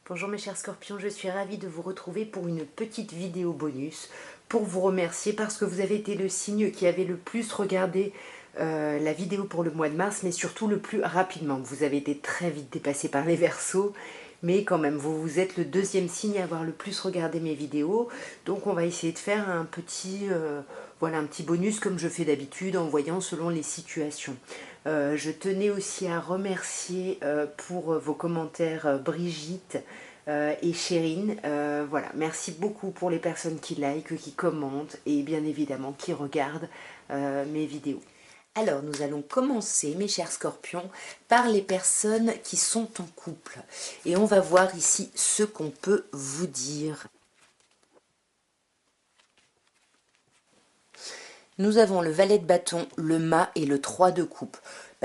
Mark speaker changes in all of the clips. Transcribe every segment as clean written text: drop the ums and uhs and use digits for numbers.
Speaker 1: Bonjour mes chers scorpions, je suis ravie de vous retrouver pour une petite vidéo bonus pour vous remercier parce que vous avez été le signe qui avait le plus regardé la vidéo pour le mois de mars, mais surtout le plus rapidement. Vous avez été très vite dépassé par les Verseaux, mais quand même, vous êtes le deuxième signe à avoir le plus regardé mes vidéos. Donc on va essayer de faire un petit, voilà, un petit bonus comme je fais d'habitude en voyant selon les situations. Je tenais aussi à remercier pour vos commentaires Brigitte et Chérine. Voilà, merci beaucoup pour les personnes qui like, qui commentent et bien évidemment qui regardent mes vidéos. Alors, nous allons commencer, mes chers scorpions, par les personnes qui sont en couple. Et on va voir ici ce qu'on peut vous dire. Nous avons le valet de bâton, le mât et le 3 de coupe.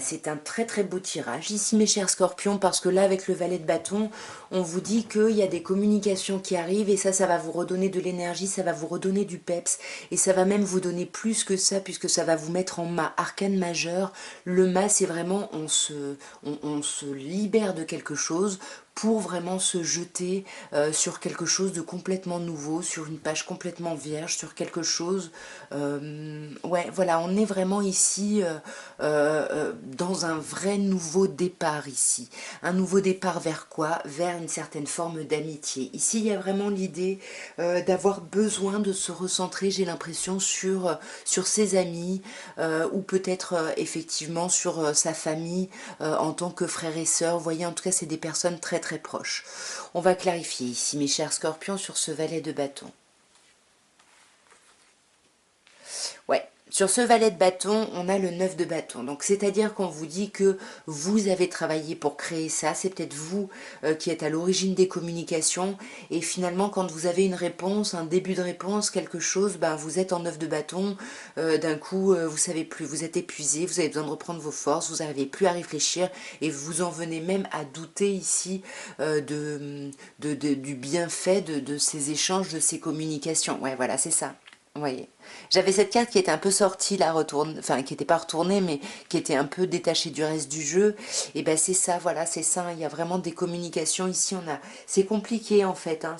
Speaker 1: C'est un très très beau tirage ici mes chers scorpions, parce que là avec le valet de bâton, on vous dit qu'il y a des communications qui arrivent et ça va vous redonner de l'énergie, ça va vous redonner du peps et ça va même vous donner plus que ça puisque ça va vous mettre en mât, arcane majeur. Le mât c'est vraiment on se libère de quelque chose pour vraiment se jeter sur quelque chose de complètement nouveau, sur une page complètement vierge, sur quelque chose. Ouais, voilà, on est vraiment ici dans un vrai nouveau départ ici. Un nouveau départ vers quoi? Vers une certaine forme d'amitié. Ici, il y a vraiment l'idée d'avoir besoin de se recentrer, j'ai l'impression, sur ses amis ou peut-être effectivement sur sa famille en tant que frère et sœur. Vous voyez, en tout cas, c'est des personnes très très proches. On va clarifier ici, mes chers scorpions, sur ce valet de bâton. Ouais, sur ce valet de bâton, on a le 9 de bâton. Donc, c'est-à-dire qu'on vous dit que vous avez travaillé pour créer ça. C'est peut-être vous qui êtes à l'origine des communications. Et finalement, quand vous avez une réponse, un début de réponse, quelque chose, vous êtes en 9 de bâton. D'un coup, vous savez plus, vous êtes épuisé, vous avez besoin de reprendre vos forces, vous n'arrivez plus à réfléchir et vous en venez même à douter ici du bienfait de ces échanges, de ces communications. Ouais, voilà, c'est ça. Vous voyez. J'avais cette carte qui était un peu sortie, là, enfin, qui n'était pas retournée, mais qui était un peu détachée du reste du jeu. Et c'est ça, voilà, c'est ça. Il y a vraiment des communications ici. C'est compliqué en fait. Hein,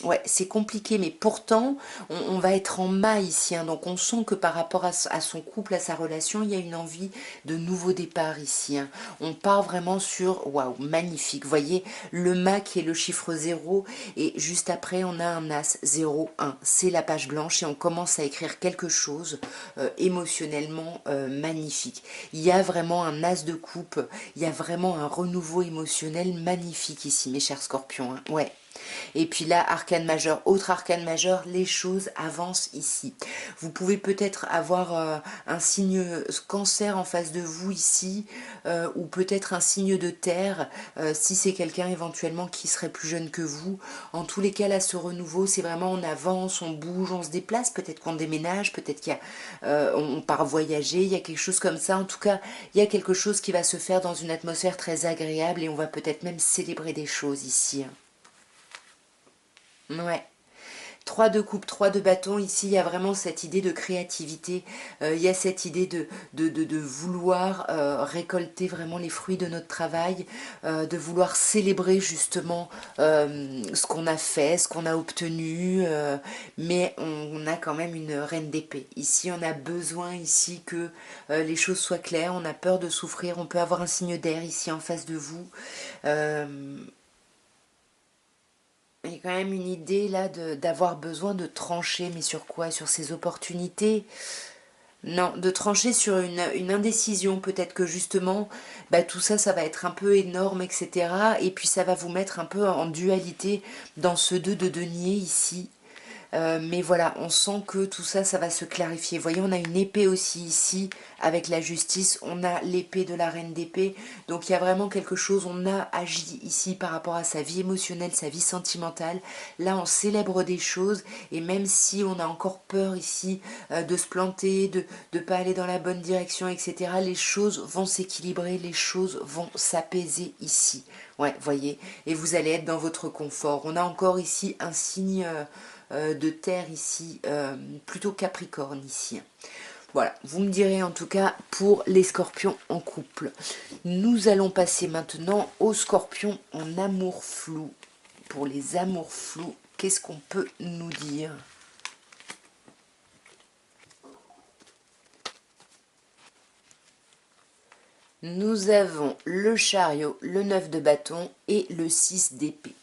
Speaker 1: ouais, c'est compliqué, mais pourtant, on va être en mât ici. Hein, donc, on sent que par rapport à son couple, à sa relation, il y a une envie de nouveau départ ici. Hein. On part vraiment sur, waouh, magnifique. Vous voyez, le mât qui est le chiffre 0 et juste après, on a un as 0, 1. C'est la page blanche et on commence à écrire quelque chose émotionnellement magnifique. Il y a vraiment un as de coupe, il y a vraiment un renouveau émotionnel magnifique ici, mes chers scorpions. Hein. Ouais. Et puis là, arcane majeur, autre arcane majeur, les choses avancent ici. Vous pouvez peut-être avoir un signe cancer en face de vous ici, ou peut-être un signe de terre, si c'est quelqu'un éventuellement qui serait plus jeune que vous. En tous les cas, là, ce renouveau, c'est vraiment on avance, on bouge, on se déplace, peut-être qu'on déménage, peut-être on part voyager, il y a quelque chose comme ça. En tout cas, il y a quelque chose qui va se faire dans une atmosphère très agréable et on va peut-être même célébrer des choses ici. Ouais. 3 de coupe, 3 de bâton, ici il y a vraiment cette idée de créativité, il y a cette idée de vouloir récolter vraiment les fruits de notre travail, de vouloir célébrer justement ce qu'on a fait, ce qu'on a obtenu, mais on a quand même une reine d'épée. Ici on a besoin ici que les choses soient claires, on a peur de souffrir, on peut avoir un signe d'air ici en face de vous. Il y a quand même une idée là d'avoir besoin de trancher, mais sur quoi? Sur ces opportunités? Non, de trancher sur une indécision. Peut-être que justement, tout ça, ça va être un peu énorme, etc. Et puis ça va vous mettre un peu en dualité dans ce 2 de denier ici. Mais voilà, on sent que tout ça, ça va se clarifier. Vous voyez, on a une épée aussi ici avec la justice. On a l'épée de la reine d'épée. Donc il y a vraiment quelque chose, on a agi ici par rapport à sa vie émotionnelle, sa vie sentimentale. Là, on célèbre des choses. Et même si on a encore peur ici de se planter, de ne pas aller dans la bonne direction, etc., les choses vont s'équilibrer, les choses vont s'apaiser ici. Ouais, voyez. Et vous allez être dans votre confort. On a encore ici un signe de terre ici, plutôt Capricorne ici. Voilà, vous me direz en tout cas pour les scorpions en couple. Nous allons passer maintenant aux scorpions en amour flou. Pour les amours flous, qu'est-ce qu'on peut nous dire? Nous avons le chariot, le 9 de bâton et le 6 d'épée.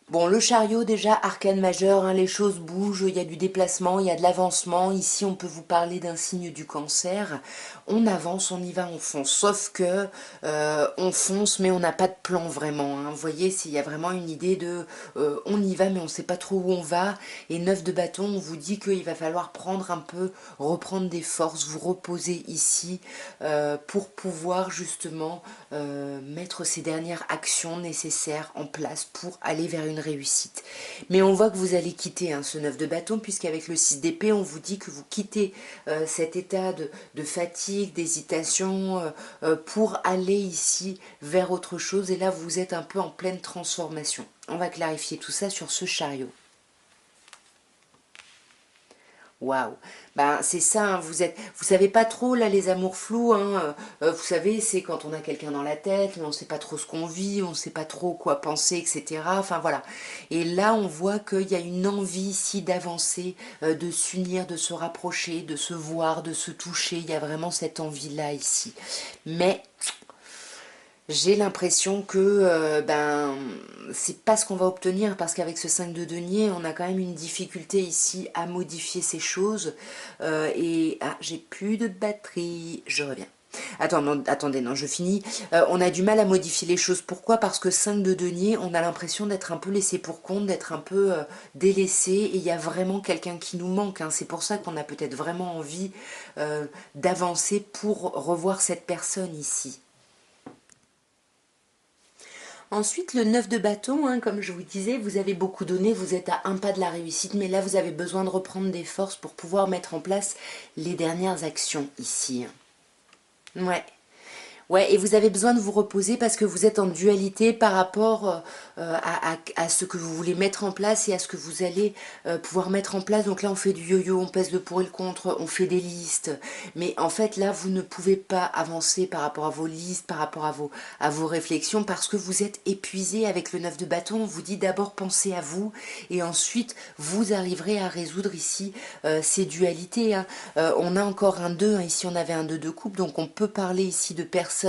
Speaker 1: Bon, le chariot, déjà, arcane majeur, hein, les choses bougent, il y a du déplacement, il y a de l'avancement. Ici, on peut vous parler d'un signe du cancer. On avance, on y va, on fonce. Sauf que on fonce, mais on n'a pas de plan vraiment. Hein. Vous voyez, il y a vraiment une idée de on y va, mais on ne sait pas trop où on va. Et 9 de bâton, on vous dit qu'il va falloir prendre un peu, reprendre des forces, vous reposer ici pour pouvoir justement mettre ces dernières actions nécessaires en place pour aller vers une réussite. Mais on voit que vous allez quitter ce 9 de bâton, puisqu'avec le 6 d'épée, on vous dit que vous quittez cet état de fatigue, d'hésitation, pour aller ici vers autre chose. Et là, vous êtes un peu en pleine transformation. On va clarifier tout ça sur ce chariot. Waouh, ben c'est ça, hein, vous savez pas trop là les amours flous, hein, vous savez c'est quand on a quelqu'un dans la tête, mais on sait pas trop ce qu'on vit, on sait pas trop quoi penser, etc. Enfin voilà. Et là on voit qu'il y a une envie ici d'avancer, de s'unir, de se rapprocher, de se voir, de se toucher. Il y a vraiment cette envie là ici. Mais j'ai l'impression que c'est pas ce qu'on va obtenir parce qu'avec ce 5 de denier, on a quand même une difficulté ici à modifier ces choses. J'ai plus de batterie, je reviens. Attendez, non, je finis. On a du mal à modifier les choses. Pourquoi? Parce que 5 de denier, on a l'impression d'être un peu laissé pour compte, d'être un peu délaissé. Et il y a vraiment quelqu'un qui nous manque. Hein. C'est pour ça qu'on a peut-être vraiment envie d'avancer pour revoir cette personne ici. Ensuite, le 9 de bâton, hein, comme je vous disais, vous avez beaucoup donné, vous êtes à un pas de la réussite, mais là, vous avez besoin de reprendre des forces pour pouvoir mettre en place les dernières actions ici. Ouais. Ouais, et vous avez besoin de vous reposer parce que vous êtes en dualité par rapport à ce que vous voulez mettre en place et à ce que vous allez pouvoir mettre en place. Donc là, on fait du yo-yo, on pèse le pour et le contre, on fait des listes. Mais en fait, là, vous ne pouvez pas avancer par rapport à vos listes, par rapport à vos réflexions parce que vous êtes épuisé avec le 9 de bâton. On vous dit d'abord pensez à vous et ensuite, vous arriverez à résoudre ici ces dualités. Hein. On a encore un 2, hein, ici on avait un 2 de couple, donc on peut parler ici de personnes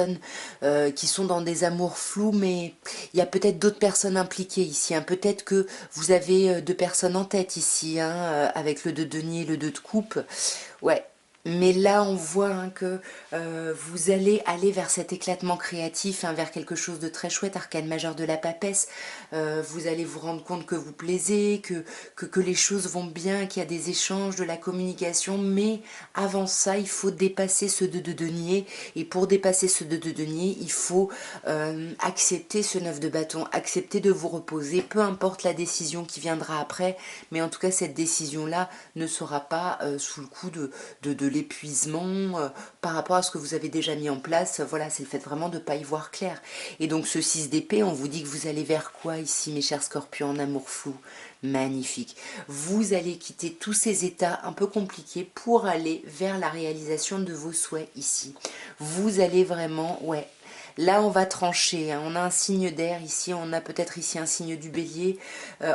Speaker 1: qui sont dans des amours flous, mais il y a peut-être d'autres personnes impliquées ici. Hein. Peut-être que vous avez deux personnes en tête ici, hein, avec le 2 de denier et le 2 de coupe. Ouais. Mais là, on voit hein, que vous allez aller vers cet éclatement créatif, hein, vers quelque chose de très chouette, arcane majeur de la papesse. Vous allez vous rendre compte que vous plaisez, que les choses vont bien, qu'il y a des échanges, de la communication. Mais avant ça, il faut dépasser ce 2 de denier. Et pour dépasser ce 2 de denier, il faut accepter ce 9 de bâton, accepter de vous reposer, peu importe la décision qui viendra après. Mais en tout cas, cette décision-là ne sera pas sous le coup de l'épuisement par rapport à ce que vous avez déjà mis en place. Voilà, c'est le fait vraiment de ne pas y voir clair. Et donc ce 6 d'épée, on vous dit que vous allez vers quoi ici, mes chers scorpions, en amour flou? Magnifique. Vous allez quitter tous ces états un peu compliqués pour aller vers la réalisation de vos souhaits ici. Vous allez vraiment, ouais, là, on va trancher. Hein. On a un signe d'air ici. On a peut-être ici un signe du bélier.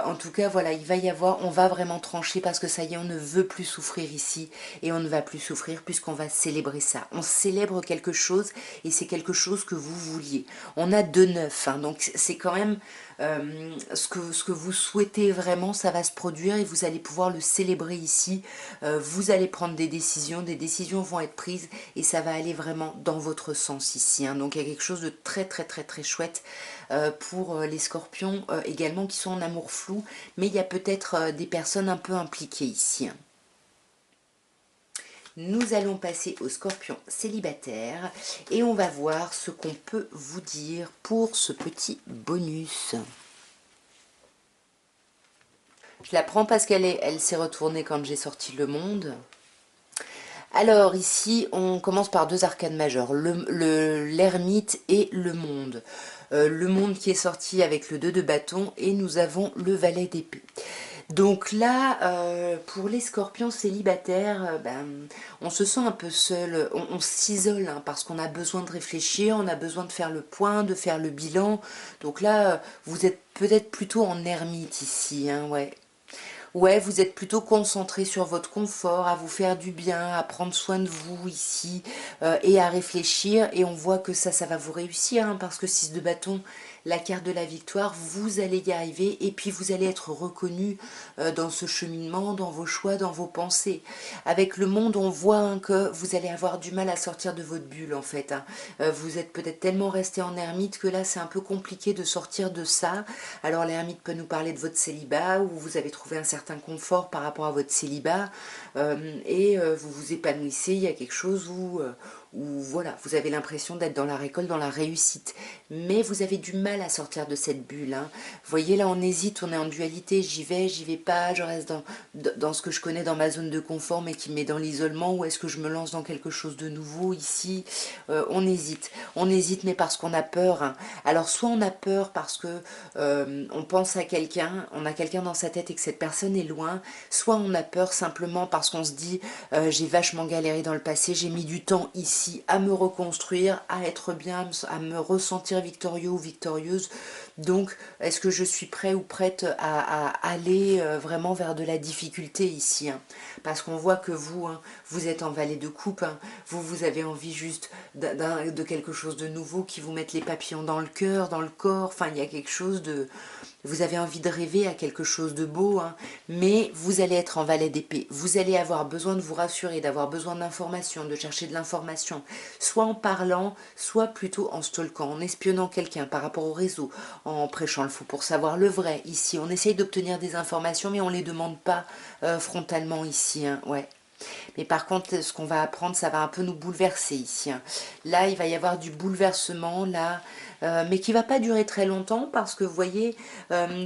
Speaker 1: En tout cas, voilà, il va y avoir... On va vraiment trancher parce que ça y est, on ne veut plus souffrir ici. Et on ne va plus souffrir puisqu'on va célébrer ça. On célèbre quelque chose et c'est quelque chose que vous vouliez. On a 2-9. Hein, donc, c'est quand même... ce que vous souhaitez vraiment, ça va se produire et vous allez pouvoir le célébrer ici. Vous allez prendre des décisions vont être prises et ça va aller vraiment dans votre sens ici. Hein. Donc il y a quelque chose de très très très très chouette pour les scorpions également qui sont en amour flou, mais il y a peut-être des personnes un peu impliquées ici. Hein. Nous allons passer aux scorpions célibataires et on va voir ce qu'on peut vous dire pour ce petit bonus. Je la prends parce elle s'est retournée quand j'ai sorti le monde. Alors ici, on commence par deux arcanes majeures, l'ermite et le monde. Le monde qui est sorti avec le 2 de bâton et nous avons le valet d'épée. Donc là, pour les scorpions célibataires, on se sent un peu seul, on s'isole hein, parce qu'on a besoin de réfléchir, on a besoin de faire le point, de faire le bilan. Donc là, vous êtes peut-être plutôt en ermite ici, hein, ouais. Ouais, vous êtes plutôt concentré sur votre confort, à vous faire du bien, à prendre soin de vous ici et à réfléchir. Et on voit que ça va vous réussir hein, parce que 6 de bâton, la carte de la victoire, vous allez y arriver et puis vous allez être reconnu dans ce cheminement, dans vos choix, dans vos pensées. Avec le monde, on voit hein, que vous allez avoir du mal à sortir de votre bulle en fait. Hein. Vous êtes peut-être tellement resté en ermite que là, c'est un peu compliqué de sortir de ça. Alors l'ermite peut nous parler de votre célibat où vous avez trouvé un certain confort par rapport à votre célibat vous vous épanouissez, il y a quelque chose où voilà, vous avez l'impression d'être dans la récolte, dans la réussite. Mais vous avez du mal à sortir de cette bulle. Hein. Vous voyez, là, on hésite, on est en dualité, j'y vais pas, je reste dans ce que je connais dans ma zone de confort, mais qui me met dans l'isolement, ou est-ce que je me lance dans quelque chose de nouveau ici on hésite. On hésite, mais parce qu'on a peur. Hein. Alors, soit on a peur parce que on pense à quelqu'un, on a quelqu'un dans sa tête et que cette personne est loin, soit on a peur simplement parce qu'on se dit j'ai vachement galéré dans le passé, j'ai mis du temps ici à me reconstruire, à être bien, à me ressentir victorieux ou victorieuse. Donc, est-ce que je suis prêt ou prête à aller vraiment vers de la difficulté ici hein. Parce qu'on voit que vous, hein, vous êtes en vallée de coupe, hein, vous avez envie juste de quelque chose de nouveau qui vous mette les papillons dans le cœur, dans le corps, enfin il y a quelque chose de... Vous avez envie de rêver à quelque chose de beau, hein, mais vous allez être en valet d'épée. Vous allez avoir besoin de vous rassurer, d'avoir besoin d'informations, de chercher de l'information, soit en parlant, soit plutôt en stalkant, en espionnant quelqu'un par rapport au réseau, en prêchant le faux pour savoir le vrai. Ici, on essaye d'obtenir des informations, mais on ne les demande pas frontalement ici. Hein, ouais. Mais par contre, ce qu'on va apprendre, ça va un peu nous bouleverser ici. Hein. Là, il va y avoir du bouleversement, là, mais qui va pas durer très longtemps parce que vous voyez,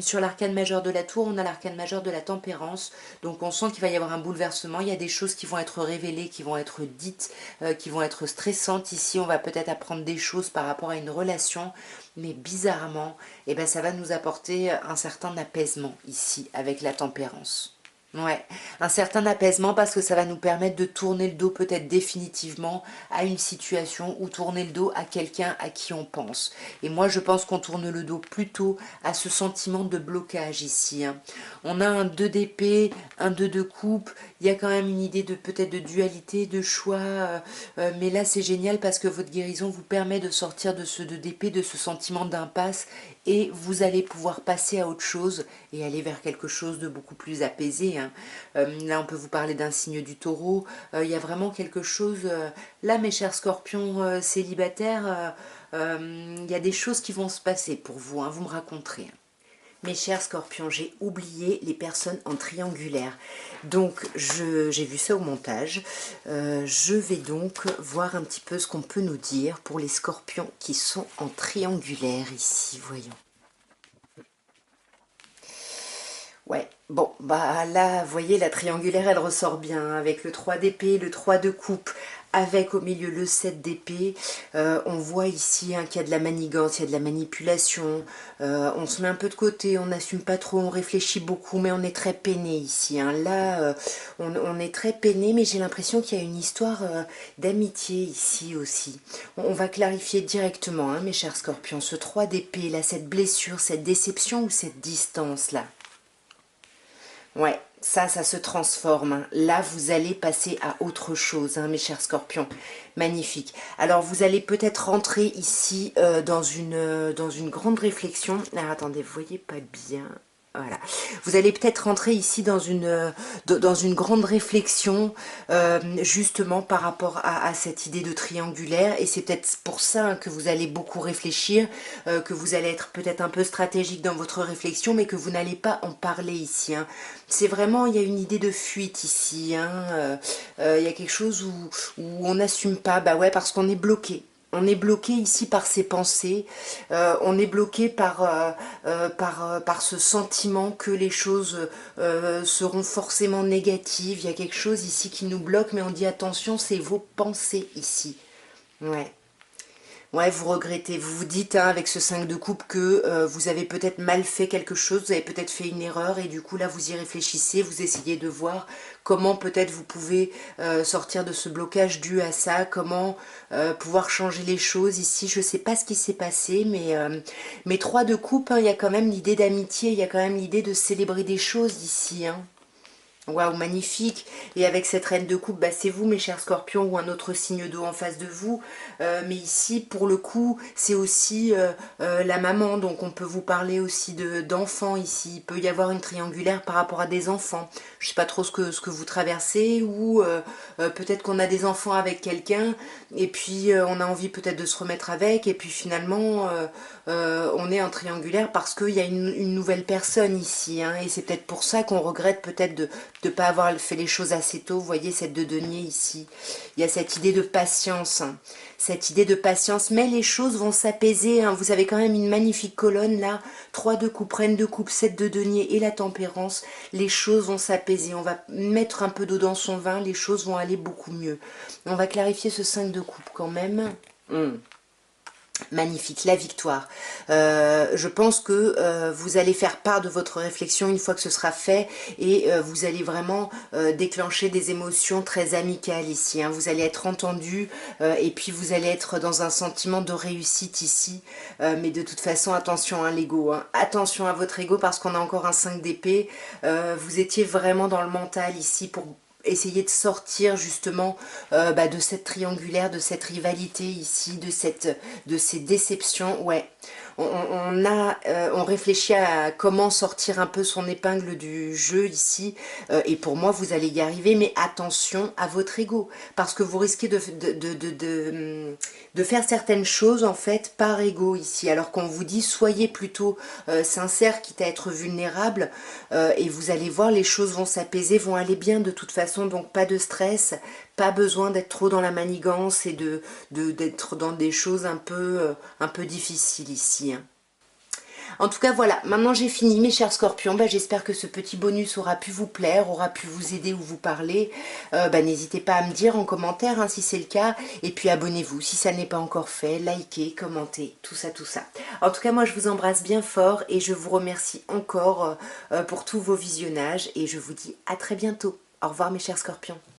Speaker 1: sur l'arcane majeur de la tour, on a l'arcane majeur de la tempérance. Donc on sent qu'il va y avoir un bouleversement. Il y a des choses qui vont être révélées, qui vont être dites, qui vont être stressantes. Ici, on va peut-être apprendre des choses par rapport à une relation. Mais bizarrement, eh ben, ça va nous apporter un certain apaisement ici avec la tempérance. Ouais, un certain apaisement parce que ça va nous permettre de tourner le dos peut-être définitivement à une situation ou tourner le dos à quelqu'un à qui on pense. Et moi, je pense qu'on tourne le dos plutôt à ce sentiment de blocage ici. Hein. On a un 2 d'épée, un 2 de coupe, il y a quand même une idée de peut-être de dualité, de choix, mais là c'est génial parce que votre guérison vous permet de sortir de ce 2 d'épée, de ce sentiment d'impasse et vous allez pouvoir passer à autre chose et aller vers quelque chose de beaucoup plus apaisé. Hein. Là, on peut vous parler d'un signe du taureau. Il y a vraiment quelque chose... là, mes chers scorpions célibataires, il y a des choses qui vont se passer pour vous. Hein, vous me raconterez. Mes chers scorpions, j'ai oublié les personnes en triangulaire. Donc, j'ai vu ça au montage. Je vais donc voir un petit peu ce qu'on peut nous dire pour les scorpions qui sont en triangulaire ici, voyons. Ouais, bon, bah là, vous voyez, la triangulaire, elle ressort bien, avec le 3 d'épée, le 3 de coupe, avec au milieu le 7 d'épée. On voit ici hein, qu'il y a de la manigance, il y a de la manipulation. On se met un peu de côté, on n'assume pas trop, on réfléchit beaucoup, mais on est très peiné ici. Hein. Là, on est très peiné, mais j'ai l'impression qu'il y a une histoire d'amitié ici aussi. On va clarifier directement, hein, mes chers scorpions, ce 3 d'épée, là, cette blessure, cette déception ou cette distance-là. Ouais, ça se transforme. Hein. Là, vous allez passer à autre chose, hein, mes chers scorpions. Magnifique. Alors, vous allez peut-être rentrer ici dans une grande réflexion. Alors, attendez, vous voyez pas bien. Voilà. Vous allez peut-être rentrer ici dans une grande réflexion, justement par rapport à cette idée de triangulaire. Et c'est peut-être pour ça hein, que vous allez beaucoup réfléchir, que vous allez être peut-être un peu stratégique dans votre réflexion, mais que vous n'allez pas en parler ici. Hein. C'est vraiment, il y a une idée de fuite ici. Hein. Il y a quelque chose où on n'assume pas, bah ouais, parce qu'on est bloqué. On est bloqué ici par ses pensées, on est bloqué par ce sentiment que les choses seront forcément négatives. Il y a quelque chose ici qui nous bloque, mais on dit attention, c'est vos pensées ici. Ouais. Ouais, vous regrettez, vous vous dites hein, avec ce 5 de coupe que vous avez peut-être mal fait quelque chose, vous avez peut-être fait une erreur et du coup là vous y réfléchissez, vous essayez de voir comment peut-être vous pouvez sortir de ce blocage dû à ça, comment pouvoir changer les choses ici. Je sais pas ce qui s'est passé, mais 3 de coupe, hein, il y a quand même l'idée d'amitié, il y a quand même l'idée de célébrer des choses ici, hein. Waouh, magnifique. Et avec cette reine de coupe, bah, c'est vous, mes chers scorpions, ou un autre signe d'eau en face de vous. Mais ici, pour le coup, c'est aussi la maman. Donc, on peut vous parler aussi d'enfants ici. Il peut y avoir une triangulaire par rapport à des enfants. Je sais pas trop ce que vous traversez. Ou peut-être qu'on a des enfants avec quelqu'un. Et puis, on a envie peut-être de se remettre avec. Et puis, finalement, on est en triangulaire parce qu'il y a une nouvelle personne ici. Hein, et c'est peut-être pour ça qu'on regrette peut-être de ne pas avoir fait les choses assez tôt. Vous voyez cette de denier ici. Il y a cette idée de patience. Hein, cette idée de patience. Mais les choses vont s'apaiser. Hein. Vous avez quand même une magnifique colonne là. 3 de coupe, reine de coupe, 7 de denier et la tempérance. Les choses vont s'apaiser. On va mettre un peu d'eau dans son vin. Les choses vont aller beaucoup mieux. On va clarifier ce 5 de coupe quand même. Magnifique, la victoire. Je pense que vous allez faire part de votre réflexion une fois que ce sera fait et vous allez vraiment déclencher des émotions très amicales ici. Hein. Vous allez être entendu et puis vous allez être dans un sentiment de réussite ici. Mais de toute façon, attention à l'ego. Hein. Attention à votre ego parce qu'on a encore un 5 d'épée. Vous étiez vraiment dans le mental ici pour essayer de sortir justement de cette triangulaire, de cette rivalité ici, de ces déceptions. Ouais, on réfléchit à comment sortir un peu son épingle du jeu ici, et pour moi vous allez y arriver, mais attention à votre ego, parce que vous risquez de faire certaines choses en fait par ego ici, alors qu'on vous dit soyez plutôt sincère, quitte à être vulnérable, et vous allez voir les choses vont s'apaiser, vont aller bien de toute façon, donc pas de stress, pas besoin d'être trop dans la manigance et d'être dans des choses un peu difficiles ici. Hein. En tout cas, voilà, maintenant j'ai fini mes chers scorpions. J'espère que ce petit bonus aura pu vous plaire, aura pu vous aider ou vous parler. N'hésitez pas à me dire en commentaire hein, si c'est le cas. Et puis abonnez-vous si ça n'est pas encore fait. Likez, commentez, tout ça, tout ça. En tout cas, moi je vous embrasse bien fort et je vous remercie encore pour tous vos visionnages. Et je vous dis à très bientôt. Au revoir mes chers scorpions.